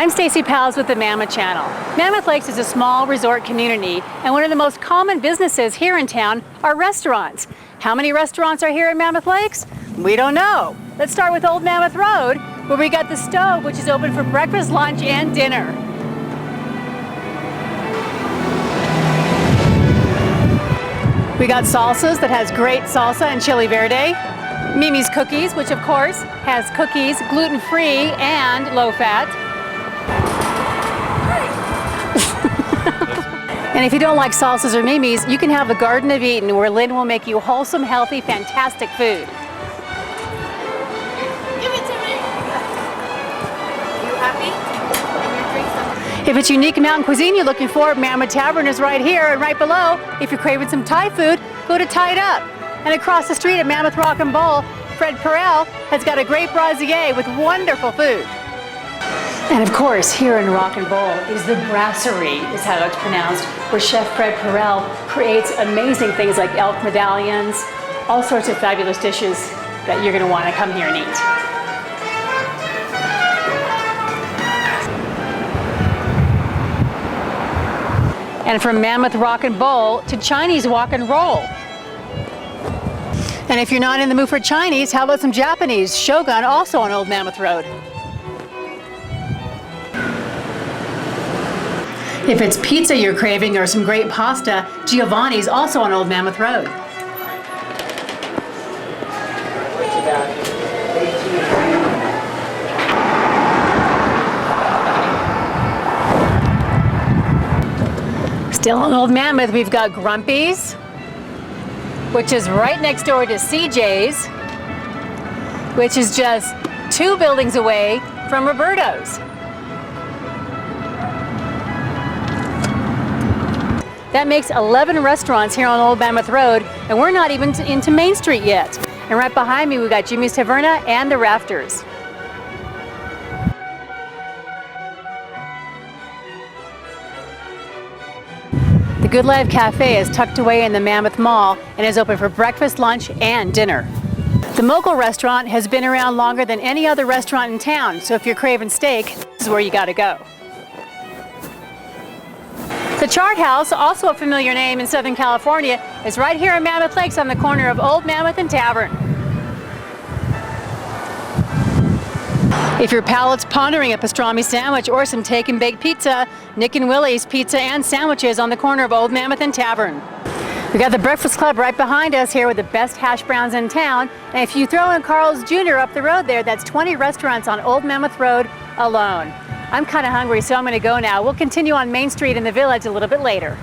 I'm Stacy Powles with the Mammoth Channel. Mammoth Lakes is a small resort community, and one of the most common businesses here in town are restaurants. How many restaurants are here in Mammoth Lakes? We don't know. Let's start with Old Mammoth Road, where we got the Stove, which is open for breakfast, lunch, and dinner. We got Salsas that has great salsa and chili verde. Mimi's Cookies, which of course has cookies gluten-free and low-fat. And if you don't like Salsas or Mimi's, you can have the Garden of Eden, where Lynn will make you wholesome, healthy, fantastic food. Give it to me. You happy? If it's unique mountain cuisine you're looking for, Mammoth Tavern is right here, and right below, if you're craving some Thai food, go to Tied Up. And across the street at Mammoth Rock and Bowl, Fred Perel has got a great brasier with wonderful food. And of course, here in Rock and Bowl is the Brasserie, is how it's pronounced, where Chef Fred Perel creates amazing things like elk medallions, all sorts of fabulous dishes that you're going to want to come here and eat. And from Mammoth Rock and Bowl to Chinese Walk and Roll. And if you're not in the mood for Chinese, how about some Japanese? Shogun, also on Old Mammoth Road. If it's pizza you're craving or some great pasta, Giovanni's, also on Old Mammoth Road. Still on Old Mammoth, we've got Grumpy's, which is right next door to CJ's, which is just 2 buildings away from Roberto's. That makes 11 restaurants here on Old Mammoth Road, and we're not even into Main Street yet. And right behind me, we've got Jimmy's Taverna and the Rafters. The Good Life Cafe is tucked away in the Mammoth Mall and is open for breakfast, lunch, and dinner. The Mogul restaurant has been around longer than any other restaurant in town, so if you're craving steak, this is where you gotta go. The Chart House, also a familiar name in Southern California, is right here in Mammoth Lakes on the corner of Old Mammoth and Tavern. If your palate's pondering a pastrami sandwich or some take and bake pizza, Nick and Willie's Pizza and Sandwiches on the corner of Old Mammoth and Tavern. We got the Breakfast Club right behind us here with the best hash browns in town. And if you throw in Carl's Jr. up the road there, that's 20 restaurants on Old Mammoth Road alone. I'm kind of hungry, so I'm going to go now. We'll continue on Main Street in the Village a little bit later.